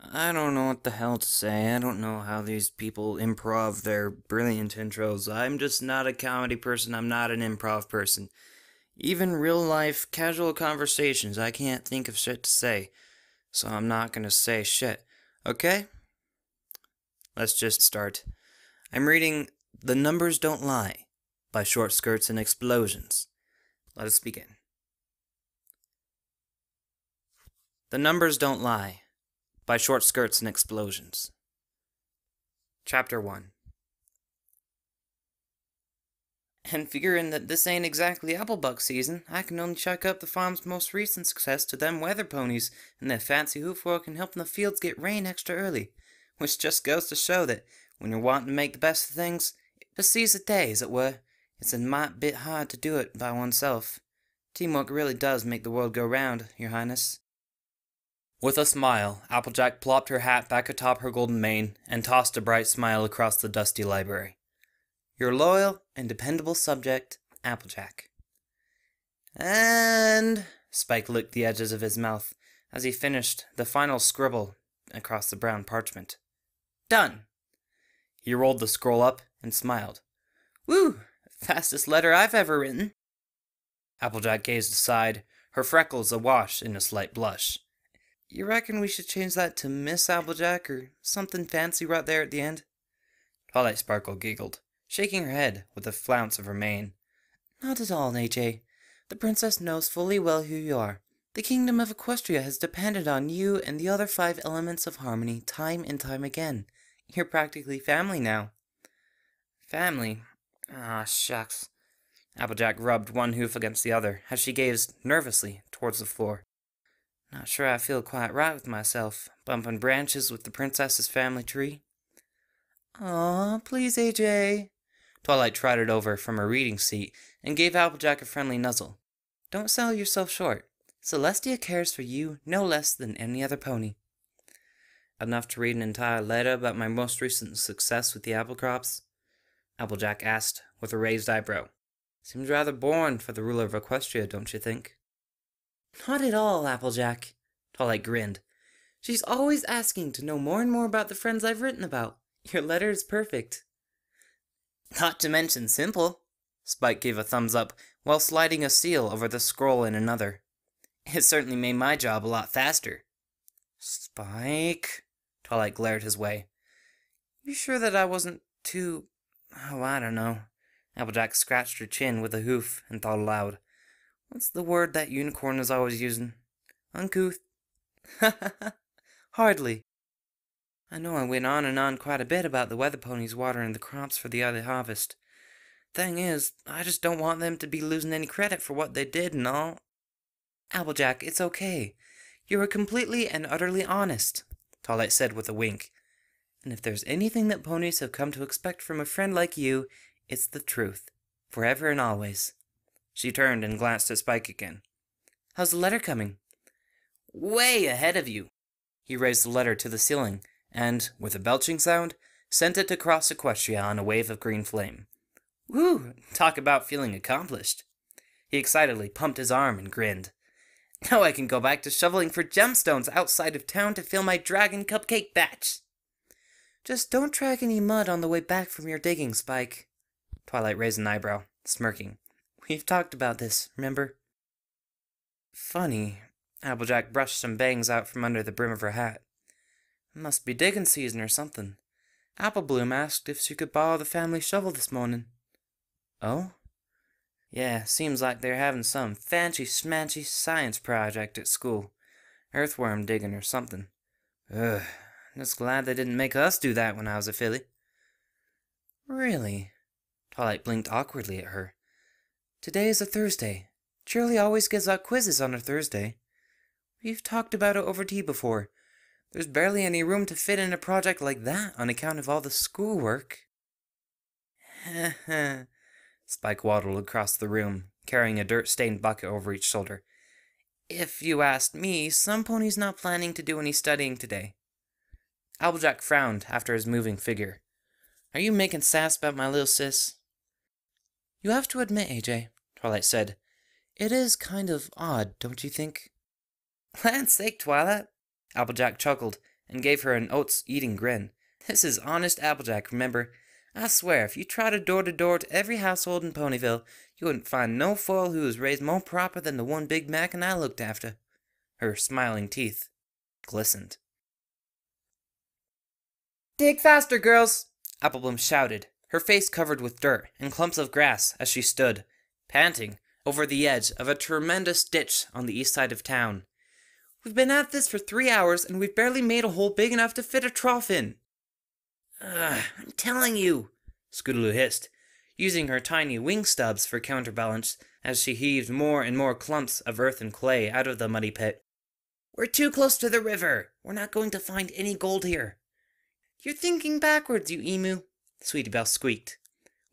I don't know what the hell to say. I don't know how these people improv their brilliant intros. I'm just not a comedy person. I'm not an improv person. Even real life, casual conversations, I can't think of shit to say. So I'm not gonna say shit. Okay? Let's just start. I'm reading The Numbers Don't Lie by Short Skirts and Explosions. Let us begin. The Numbers Don't Lie by Short Skirts and Explosions. Chapter 1. And figuring that this ain't exactly applebuck season, I can only chalk up the farm's most recent success to them weather ponies and their fancy hoofwork and helping the fields get rain extra early, which just goes to show that when you're wanting to make the best of things, to seize the day, as it were, it's a mite bit hard to do it by oneself. Teamwork really does make the world go round, Your Highness. With a smile, Applejack plopped her hat back atop her golden mane and tossed a bright smile across the dusty library. Your loyal and dependable subject, Applejack. And Spike licked the edges of his mouth as he finished the final scribble across the brown parchment. Done! He rolled the scroll up and smiled. Woo! Fastest letter I've ever written. Applejack gazed aside, her freckles awash in a slight blush. You reckon we should change that to Miss Applejack or something fancy right there at the end? Twilight Sparkle giggled, shaking her head with a flounce of her mane. Not at all, AJ. The princess knows fully well who you are. The kingdom of Equestria has depended on you and the other 5 elements of harmony time and time again. You're practically family now. Family? Ah, shucks. Applejack rubbed one hoof against the other as she gazed nervously towards the floor. Not sure I feel quite right with myself, bumping branches with the princess's family tree. Aw, please, AJ. Twilight trotted over from her reading seat and gave Applejack a friendly nuzzle. Don't sell yourself short. Celestia cares for you no less than any other pony. Enough to read an entire letter about my most recent success with the apple crops? Applejack asked, with a raised eyebrow. Seems rather boring for the ruler of Equestria, don't you think? Not at all, Applejack. Twilight grinned. She's always asking to know more and more about the friends I've written about. Your letter is perfect. Not to mention simple. Spike gave a thumbs up while sliding a seal over the scroll in another. It certainly made my job a lot faster. Spike? Twilight glared his way. You sure that I wasn't too... Oh, I don't know. Applejack scratched her chin with a hoof and thought aloud. What's the word that unicorn is always using? Uncouth? Hardly. I know I went on and on quite a bit about the weather ponies watering the crops for the early harvest. Thing is, I just don't want them to be losing any credit for what they did and all. Applejack, it's okay. You were completely and utterly honest, Twilight said with a wink. And if there's anything that ponies have come to expect from a friend like you, it's the truth. Forever and always. She turned and glanced at Spike again. How's the letter coming? Way ahead of you. He raised the letter to the ceiling and, with a belching sound, sent it across Equestria on a wave of green flame. Woo! Talk about feeling accomplished. He excitedly pumped his arm and grinned. Now I can go back to shoveling for gemstones outside of town to fill my dragon cupcake batch. Just don't track any mud on the way back from your digging, Spike. Twilight raised an eyebrow, smirking. We've talked about this, remember? Funny. Applejack brushed some bangs out from under the brim of her hat. Must be digging season or something. Apple Bloom asked if she could borrow the family shovel this morning. Oh? Yeah, seems like they're having some fancy-smancy science project at school. Earthworm digging or something. Ugh, just glad they didn't make us do that when I was a filly. Really? Twilight blinked awkwardly at her. Today is a Thursday. Shirley always gives out quizzes on a Thursday. We've talked about it over tea before. There's barely any room to fit in a project like that on account of all the schoolwork. Heh. Spike waddled across the room, carrying a dirt-stained bucket over each shoulder. If you asked me, some ponies not planning to do any studying today. Applejack frowned after his moving figure. Are you making sass about my little sis? You have to admit, AJ, Twilight said. It is kind of odd, don't you think? Land's sake, Twilight. Applejack chuckled and gave her an oats-eating grin. This is honest Applejack, remember? I swear, if you trotted door to door to every household in Ponyville, you wouldn't find no foal who was raised more proper than the one Big Mac and I looked after. Her smiling teeth glistened. Dig faster, girls! Applebloom shouted, her face covered with dirt and clumps of grass as she stood, panting, over the edge of a tremendous ditch on the east side of town. We've been at this for 3 hours, and we've barely made a hole big enough to fit a trough in. I'm telling you, Scootaloo hissed, using her tiny wing stubs for counterbalance as she heaved more and more clumps of earth and clay out of the muddy pit. We're too close to the river. We're not going to find any gold here. You're thinking backwards, you emu, Sweetie Belle squeaked.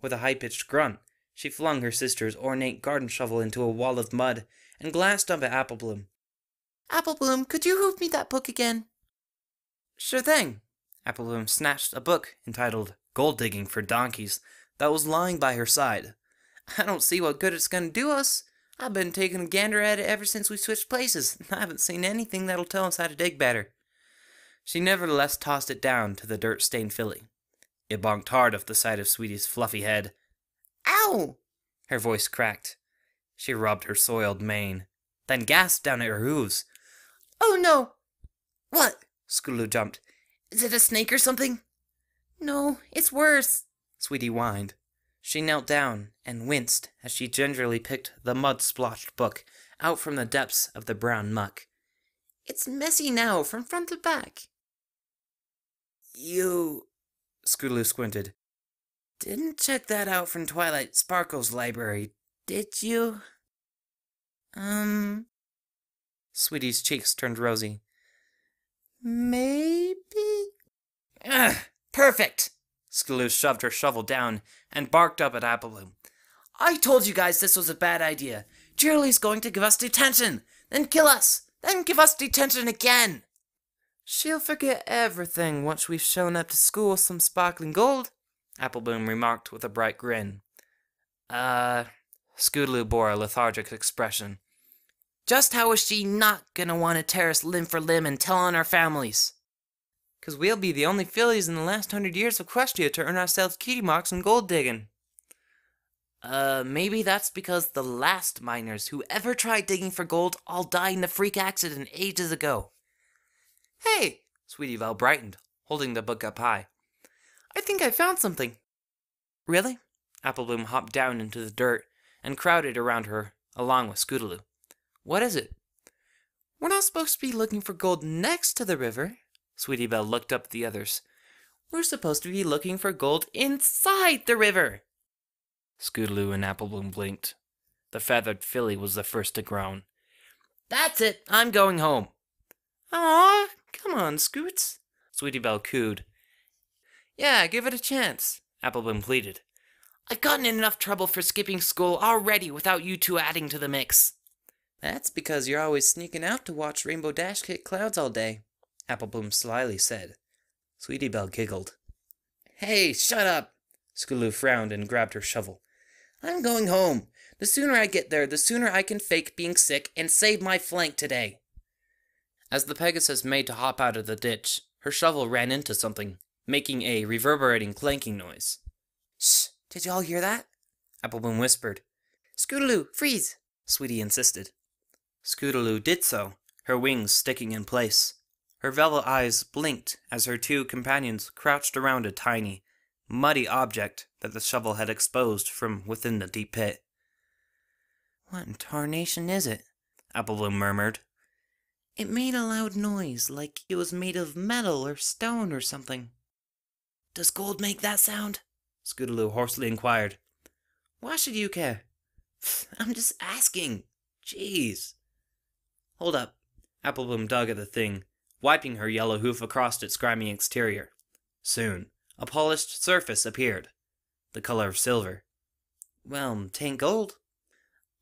With a high-pitched grunt, she flung her sister's ornate garden shovel into a wall of mud and glanced up at Applebloom. Applebloom, could you hoof me that book again? Sure thing. Applebloom snatched a book entitled Gold Digging for Donkeys that was lying by her side. I don't see what good it's going to do us. I've been taking a gander at it ever since we switched places. I haven't seen anything that'll tell us how to dig better. She nevertheless tossed it down to the dirt-stained filly. It bonked hard off the side of Sweetie's fluffy head. Ow! Her voice cracked. She rubbed her soiled mane, then gasped down at her hooves. Oh no! What? Scootaloo jumped. Is it a snake or something? No, it's worse, Sweetie whined. She knelt down and winced as she gingerly picked the mud-splotched book out from the depths of the brown muck. It's messy now, from front to back. You... Scootaloo squinted. Didn't check that out from Twilight Sparkle's library, did you? Sweetie's cheeks turned rosy. Maybe? Ugh, perfect! Scootaloo shoved her shovel down and barked up at Applebloom. I told you guys this was a bad idea. Cheerilee's going to give us detention, then kill us, then give us detention again. She'll forget everything once we've shown up to school with some sparkling gold, Applebloom remarked with a bright grin. Scootaloo bore a lethargic expression. Just how is she not gonna want to tear us limb for limb and tell on our families? 'Cause we'll be the only fillies in the last 100 years of Questia to earn ourselves cutie marks and gold digging. Maybe that's because the last miners who ever tried digging for gold all died in a freak accident ages ago. Hey, Sweetie Belle brightened, holding the book up high. I think I found something. Really? Applebloom hopped down into the dirt and crowded around her, along with Scootaloo. What is it? We're not supposed to be looking for gold next to the river. Sweetie Belle looked up at the others. We're supposed to be looking for gold inside the river. Scootaloo and Applebloom blinked. The feathered filly was the first to groan. That's it, I'm going home. Aw, come on, Scoots, Sweetie Belle cooed. Yeah, give it a chance, Applebloom pleaded. I've gotten in enough trouble for skipping school already without you two adding to the mix. That's because you're always sneaking out to watch Rainbow Dash kick clouds all day, Applebloom slyly said. Sweetie Belle giggled. Hey, shut up! Scootaloo frowned and grabbed her shovel. I'm going home. The sooner I get there, the sooner I can fake being sick and save my flank today. As the Pegasus made to hop out of the ditch, her shovel ran into something, making a reverberating clanking noise. Shh! Did you all hear that? Applebloom whispered. Scootaloo, freeze! Sweetie insisted. Scootaloo did so, her wings sticking in place. Her velvet eyes blinked as her two companions crouched around a tiny, muddy object that the shovel had exposed from within the deep pit. What in tarnation is it? Applebloom murmured. It made a loud noise, like it was made of metal or stone or something. Does gold make that sound? Scootaloo hoarsely inquired. Why should you care? I'm just asking. Jeez. Hold up. Applebloom dug at the thing, wiping her yellow hoof across its grimy exterior. Soon, a polished surface appeared, the color of silver. Well, 'tain't gold.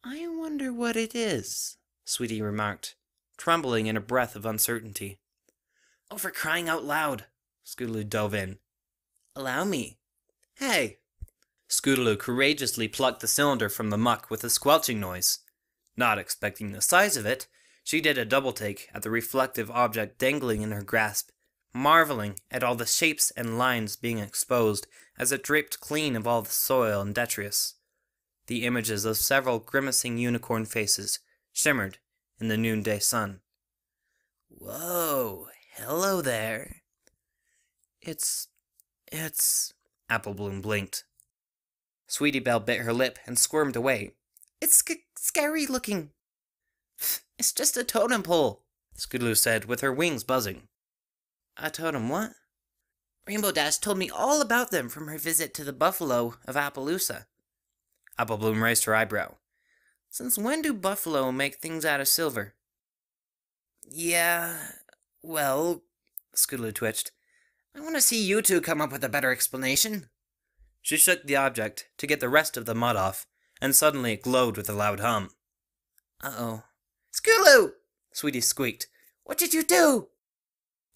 I wonder what it is, Sweetie remarked, trembling in a breath of uncertainty. Oh, for crying out loud! Scootaloo dove in. Allow me. Hey! Scootaloo courageously plucked the cylinder from the muck with a squelching noise. Not expecting the size of it, she did a double take at the reflective object dangling in her grasp, marveling at all the shapes and lines being exposed as it draped clean of all the soil and detritus. The images of several grimacing unicorn faces shimmered in the noonday sun. "Whoa, hello there." It's... Apple Bloom blinked. Sweetie Belle bit her lip and squirmed away. "It's scary looking." "It's just a totem pole," Scootaloo said with her wings buzzing. "A totem what?" "Rainbow Dash told me all about them from her visit to the buffalo of Appaloosa." Apple Bloom raised her eyebrow. "Since when do buffalo make things out of silver?" "Yeah, well," Scootaloo twitched. "I want to see you two come up with a better explanation." She shook the object to get the rest of the mud off, and suddenly it glowed with a loud hum. "Uh-oh." "Scootaloo!" Sweetie squeaked. "What did you do?"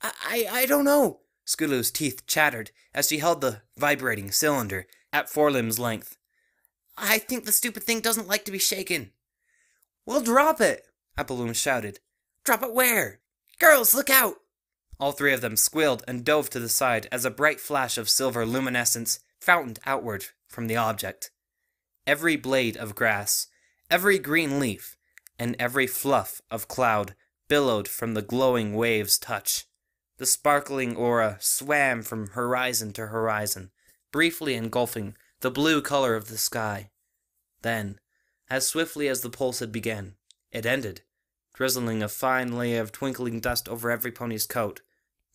I don't know." Scootaloo's teeth chattered as she held the vibrating cylinder at forelimbs length. "I think the stupid thing doesn't like to be shaken." "Well, drop it!" Apple Bloom shouted. "Drop it where?" "Girls, look out!" All three of them squealed and dove to the side as a bright flash of silver luminescence fountained outward from the object. Every blade of grass, every green leaf, and every fluff of cloud billowed from the glowing wave's touch. The sparkling aura swam from horizon to horizon, briefly engulfing the blue color of the sky. Then, as swiftly as the pulse had begun, it ended, drizzling a fine layer of twinkling dust over everypony's coat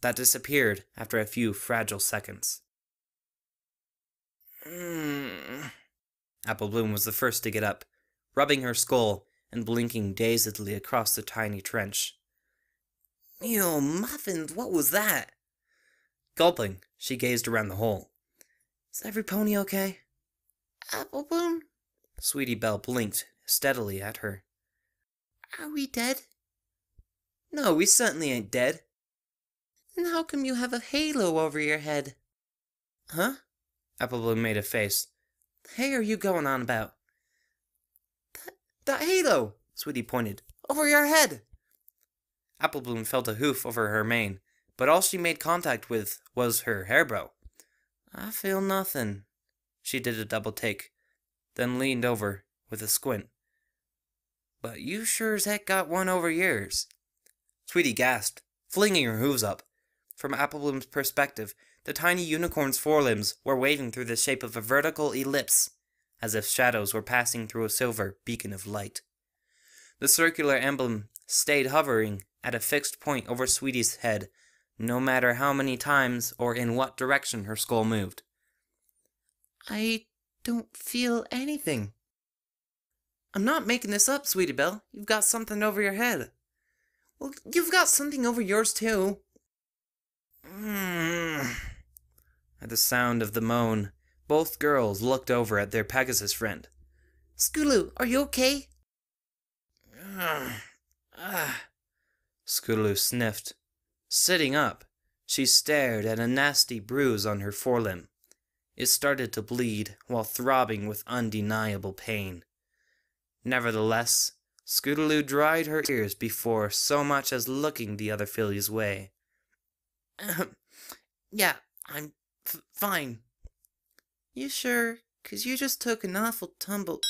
that disappeared after a few fragile seconds. Apple Bloom was the first to get up, rubbing her skull and blinking dazedly across the tiny trench. "Ew, muffins, what was that?" Gulping, she gazed around the hole. "Is everypony okay?" "Apple Bloom?" Sweetie Belle blinked steadily at her. "Are we dead?" "No, we certainly ain't dead." "Then how come you have a halo over your head?" "Huh?" Apple Bloom made a face. "The hey are you going on about?" That halo," Sweetie pointed. "Over your head." Apple Bloom felt a hoof over her mane, but all she made contact with was her hairbrow. "I feel nothing." She did a double take, then leaned over with a squint. "But you sure as heck got one over yours." Sweetie gasped, flinging her hooves up. From Apple Bloom's perspective, the tiny unicorn's forelimbs were waving through the shape of a vertical ellipse, as if shadows were passing through a silver beacon of light. The circular emblem stayed hovering at a fixed point over Sweetie's head, no matter how many times or in what direction her skull moved. "I don't feel anything." "I'm not making this up, Sweetie Belle. You've got something over your head." "Well, you've got something over yours, too." At the sound of the moan, both girls looked over at their Pegasus friend. "Scootaloo, are you okay?" Scootaloo sniffed. Sitting up, she stared at a nasty bruise on her forelimb. It started to bleed while throbbing with undeniable pain. Nevertheless, Scootaloo dried her tears before so much as looking the other filly's way. "Yeah, I'm fine." "You sure? 'Cause you just took an awful tumble."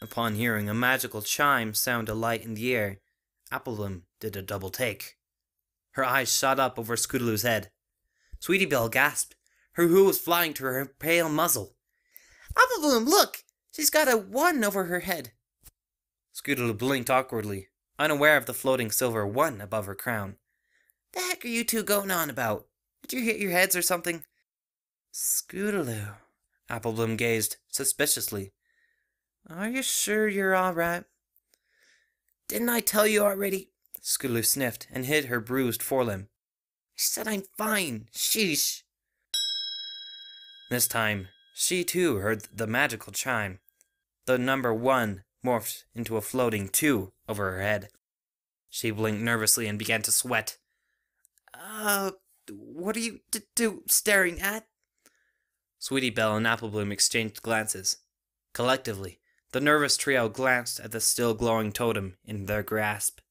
Upon hearing a magical chime sound a light in the air, Apple Bloom did a double take. Her eyes shot up over Scootaloo's head. Sweetie Belle gasped. Her hoo was flying to her pale muzzle. "Apple Bloom, look! She's got a 1 over her head." Scootaloo blinked awkwardly, unaware of the floating silver 1 above her crown. "The heck are you two going on about? Did you hit your heads or something?" "Scootaloo," Apple Bloom gazed suspiciously. "Are you sure you're all right?" "Didn't I tell you already?" Scootaloo sniffed and hid her bruised forelimb. "I said I'm fine. Sheesh." This time, she too heard the magical chime. The number 1 morphed into a floating 2 over her head. She blinked nervously and began to sweat. What are you staring at?" Sweetie Belle and Apple Bloom exchanged glances. Collectively, the nervous trio glanced at the still glowing totem in their grasp.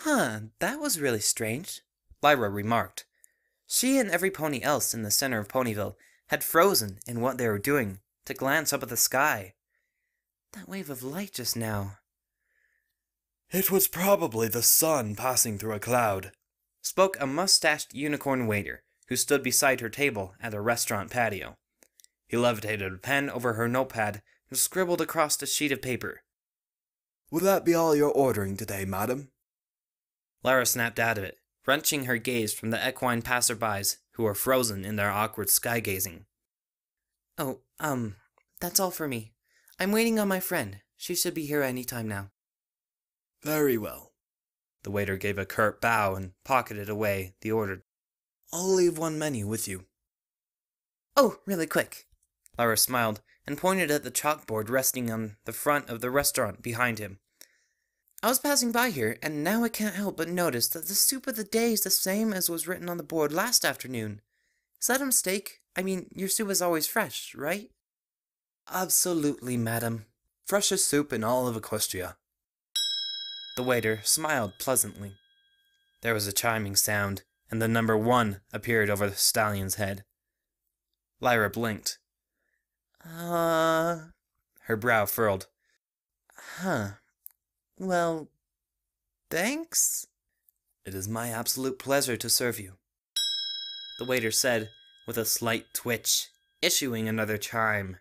Huh, that was really strange, Lyra remarked. She and every pony else in the center of Ponyville had frozen in what they were doing to glance up at the sky. That wave of light just now. It was probably the sun passing through a cloud, spoke a mustached unicorn waiter who stood beside her table at a restaurant patio. He levitated a pen over her notepad and scribbled across a sheet of paper. Will that be all you're ordering today, madam? Lyra snapped out of it, wrenching her gaze from the equine passerbys who were frozen in their awkward sky-gazing. Oh, that's all for me. I'm waiting on my friend. She should be here any time now. Very well. The waiter gave a curt bow and pocketed away the order. I'll leave one menu with you. Oh, really quick. Lyra smiled and pointed at the chalkboard resting on the front of the restaurant behind him. I was passing by here, and now I can't help but notice that the soup of the day is the same as was written on the board last afternoon. Is that a mistake? I mean, your soup is always fresh, right? Absolutely, madam. Freshest soup in all of Equestria. The waiter smiled pleasantly. There was a chiming sound, and the number 1 appeared over the stallion's head. Lyra blinked. Her brow furrowed. Huh. Well, thanks? It is my absolute pleasure to serve you, the waiter said with a slight twitch, issuing another chime.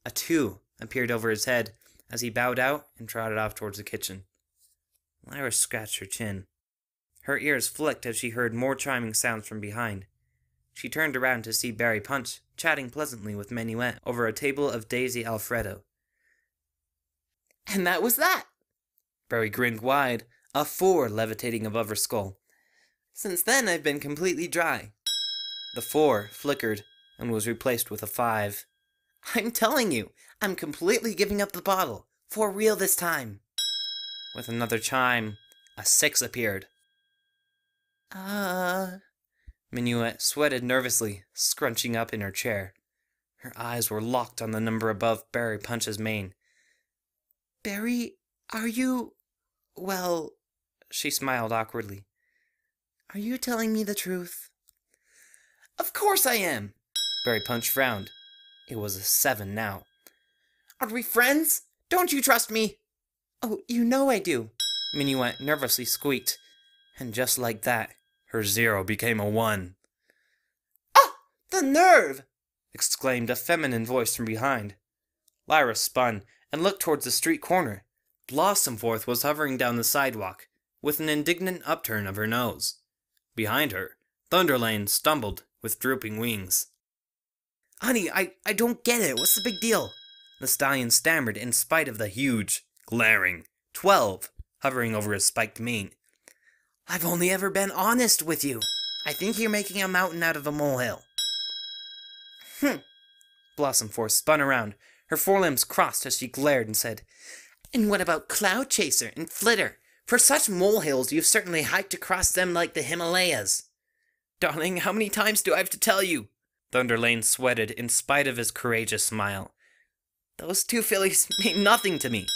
A 2 appeared over his head as he bowed out and trotted off towards the kitchen. Lyra scratched her chin. Her ears flicked as she heard more chiming sounds from behind. She turned around to see Barry Punch chatting pleasantly with Minuet over a table of Daisy Alfredo. And that was that! Barry grinned wide, a 4 levitating above her skull. Since then, I've been completely dry. The 4 flickered and was replaced with a 5. I'm telling you, I'm completely giving up the bottle. For real this time. With another chime, a 6 appeared. Minuet sweated nervously, scrunching up in her chair. Her eyes were locked on the number above Barry Punch's mane. Barry, are you... Well, she smiled awkwardly. Are you telling me the truth? Of course I am! Barry Punch frowned. It was a 7 now. Are we friends? Don't you trust me? Oh, you know I do, Minuet nervously squeaked. And just like that, her 0 became a 1. Ah! The nerve! Exclaimed a feminine voice from behind. Lyra spun and looked towards the street corner. Blossomforth was hovering down the sidewalk, with an indignant upturn of her nose. Behind her, Thunderlane stumbled with drooping wings. Honey, I don't get it. What's the big deal? The stallion stammered in spite of the huge, glaring 12 hovering over his spiked mane. I've only ever been honest with you. I think you're making a mountain out of a molehill. Blossomforth spun around, her forelimbs crossed as she glared and said, And what about Cloud Chaser and Flitter? For such molehills, you've certainly hiked across them like the Himalayas. Darling, how many times do I have to tell you? Thunderlane sweated in spite of his courageous smile. Those 2 fillies mean nothing to me.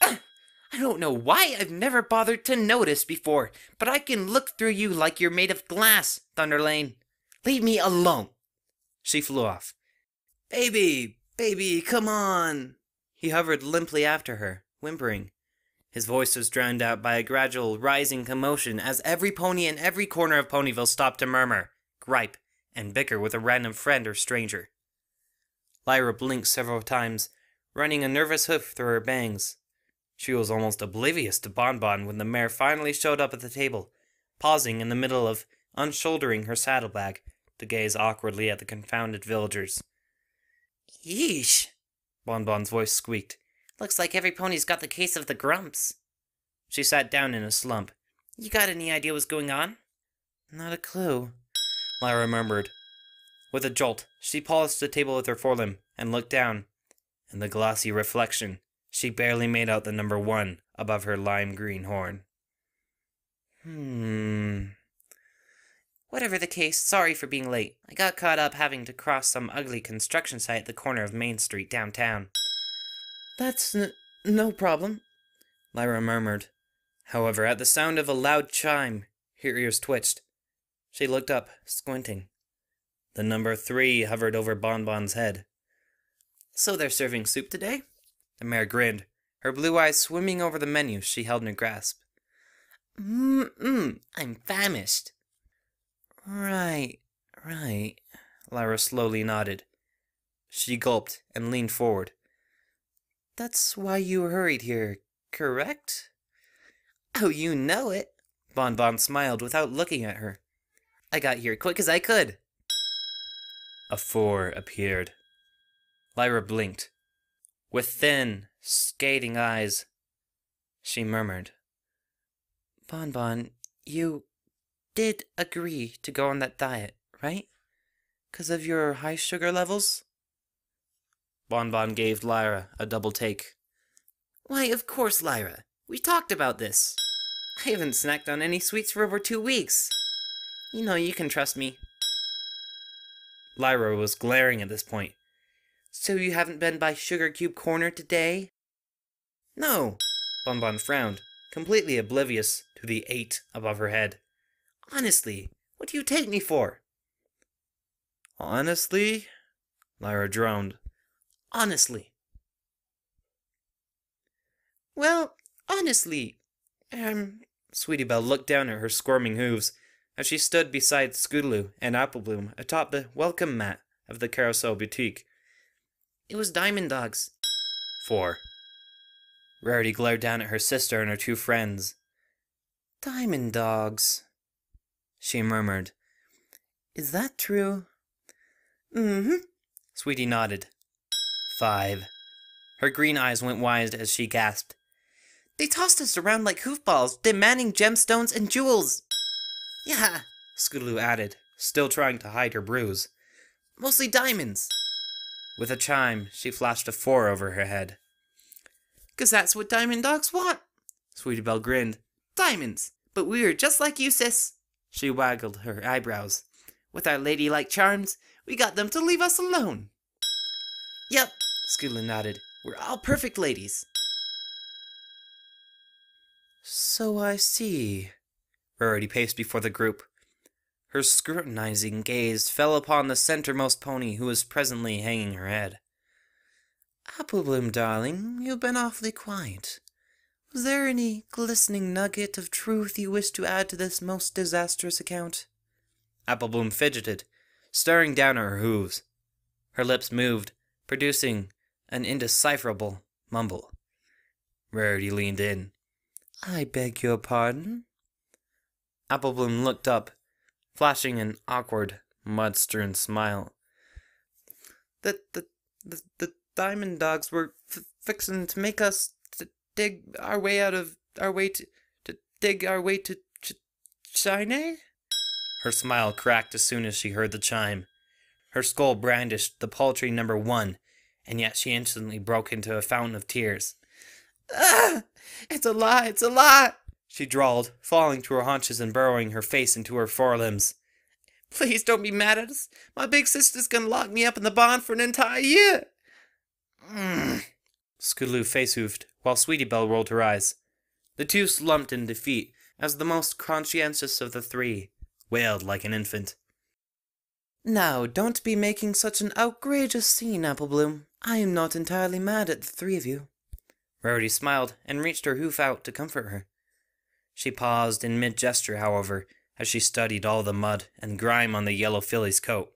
I don't know why I've never bothered to notice before, but I can look through you like you're made of glass, Thunderlane. Leave me alone. She flew off. Baby, come on. He hovered limply after her, whimpering. His voice was drowned out by a gradual rising commotion as every pony in every corner of Ponyville stopped to murmur, gripe, and bicker with a random friend or stranger. Lyra blinked several times, running a nervous hoof through her bangs. She was almost oblivious to Bonbon when the mare finally showed up at the table, pausing in the middle of unshouldering her saddlebag to gaze awkwardly at the confounded villagers. Yeesh, Bonbon's voice squeaked. Looks like every pony's got the case of the grumps. She sat down in a slump. You got any idea what's going on? Not a clue, Lyra murmured. With a jolt, she polished the table with her forelimb and looked down. In the glossy reflection, she barely made out the number 1 above her lime-green horn. Whatever the case, sorry for being late. I got caught up having to cross some ugly construction site at the corner of Main Street downtown. That's no problem, Lyra murmured. However, at the sound of a loud chime, her ears twitched. She looked up, squinting. The number 3 hovered over Bonbon's head. "So they're serving soup today?" The mare grinned, her blue eyes swimming over the menu she held in her grasp. I'm famished." Right. Lyra slowly nodded. She gulped and leaned forward. "That's why you hurried here, correct?" "Oh, you know it." Bonbon smiled without looking at her. "I got here quick as I could." A 4 appeared. Lyra blinked. With thin, skating eyes, she murmured, "Bonbon, you did agree to go on that diet, right? 'Cause of your high sugar levels?" Bonbon gave Lyra a double take. "Why, of course, Lyra. We talked about this. I haven't snacked on any sweets for over 2 weeks. You know you can trust me." Lyra was glaring at this point. "So you haven't been by Sugar Cube Corner today?" "No." Bonbon frowned, completely oblivious to the 8 above her head. "Honestly, what do you take me for?" "Honestly?" Lyra droned. "Honestly." "Well, honestly, Sweetie Belle looked down at her squirming hooves as she stood beside Scootaloo and Applebloom atop the welcome mat of the Carousel Boutique. "It was Diamond Dogs." 4. Rarity glared down at her sister and her 2 friends. "Diamond Dogs," she murmured. "Is that true?" "Mm-hmm." Sweetie nodded. 5. Her green eyes went wide as she gasped. "They tossed us around like hoofballs, demanding gemstones and jewels." "Yeah," Scootaloo added, still trying to hide her bruise. "Mostly diamonds." With a chime, she flashed a 4 over her head. "'Cause that's what Diamond Dogs want." Sweetie Belle grinned. "Diamonds. But we were just like you, sis." She waggled her eyebrows. "With our ladylike charms, we got them to leave us alone." "Yep," Scootaloo nodded. "We're all perfect ladies." "So I see." Rarity paced before the group. Her scrutinizing gaze fell upon the centermost pony who was presently hanging her head. "Applebloom, darling, you've been awfully quiet. Was there any glistening nugget of truth you wish to add to this most disastrous account?" Applebloom fidgeted, staring down at her hooves. Her lips moved, producing an indecipherable mumble. Rarity leaned in. "I beg your pardon?" Applebloom looked up, flashing an awkward, mud-strewn smile. The Diamond Dogs were fixin' to make us dig our way out of our way to dig our way to China?" Her smile cracked as soon as she heard the chime. Her skull brandished the paltry number 1, and yet she instantly broke into a fountain of tears. "Ah! It's a lie! It's a lie!" she drawled, falling to her haunches and burrowing her face into her forelimbs. "Please don't be mad at us. My big sister's gonna lock me up in the barn for an entire year." Scootaloo face-hoofed, while Sweetie Belle rolled her eyes. The 2 slumped in defeat, as the most conscientious of the 3 wailed like an infant. "Now, don't be making such an outrageous scene, Applebloom. I am not entirely mad at the 3 of you." Rarity smiled and reached her hoof out to comfort her. She paused in mid-gesture, however, as she studied all the mud and grime on the yellow filly's coat.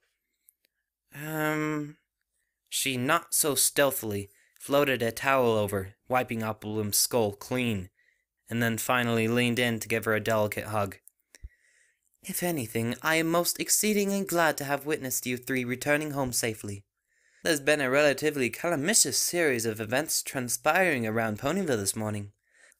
She not so stealthily floated a towel over, wiping Applebloom's skull clean, and then finally leaned in to give her a delicate hug. "If anything, I am most exceedingly glad to have witnessed you 3 returning home safely. There's been a relatively calamitous series of events transpiring around Ponyville this morning.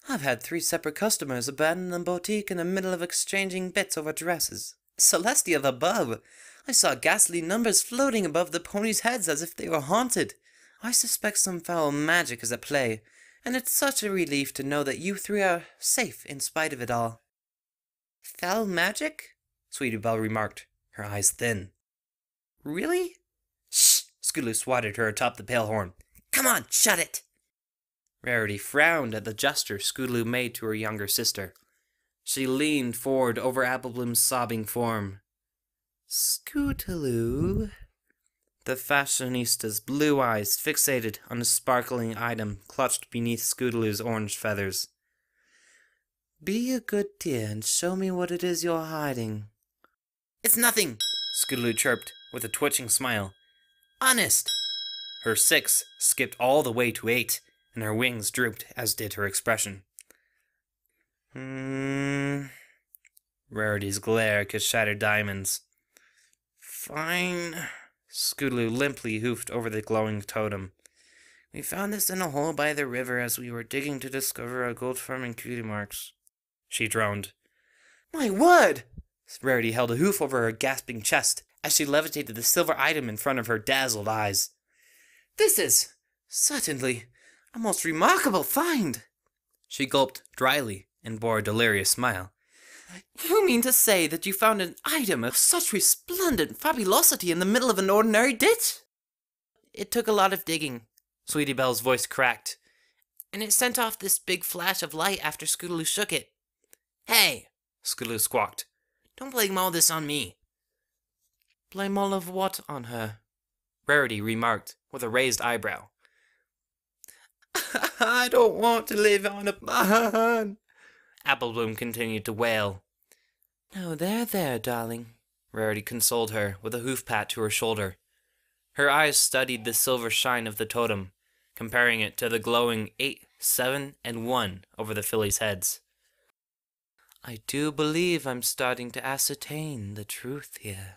I've had 3 separate customers abandon the boutique in the middle of exchanging bits over dresses. Celestia above! I saw ghastly numbers floating above the ponies' heads as if they were haunted. I suspect some foul magic is at play, and it's such a relief to know that you 3 are safe in spite of it all." "Foul magic?" Sweetie Belle remarked, her eyes thin. "Really?" "Shh!" Scootaloo swatted her atop the pale horn. "Come on, shut it!" Rarity frowned at the gesture Scootaloo made to her younger sister. She leaned forward over Applebloom's sobbing form. Scootaloo? The fashionista's blue eyes fixated on a sparkling item clutched beneath Scootaloo's orange feathers. Be a good dear and show me what it is you're hiding. It's nothing, Scootaloo chirped with a twitching smile. Honest! Her 6 skipped all the way to 8, and her wings drooped, as did her expression. Rarity's glare could shatter diamonds. Fine. Scootaloo limply hoofed over the glowing totem. We found this in a hole by the river as we were digging to discover a gold farm in Cutie Marks. She droned. My word! Rarity held a hoof over her gasping chest as she levitated the silver item in front of her dazzled eyes. This is certainly a most remarkable find. She gulped dryly and bore a delirious smile. You mean to say that you found an item of such resplendent fabulosity in the middle of an ordinary ditch? It took a lot of digging, Sweetie Belle's voice cracked, and it sent off this big flash of light after Scootaloo shook it. Hey, Scootaloo squawked. Don't blame all this on me. Blame all of what on her? Rarity remarked with a raised eyebrow. I don't want to live on a barn. Applebloom continued to wail. No, there, darling. Rarity consoled her with a hoof pat to her shoulder. Her eyes studied the silver shine of the totem, comparing it to the glowing 8, 7, and 1 over the fillies' heads. I do believe I'm starting to ascertain the truth here.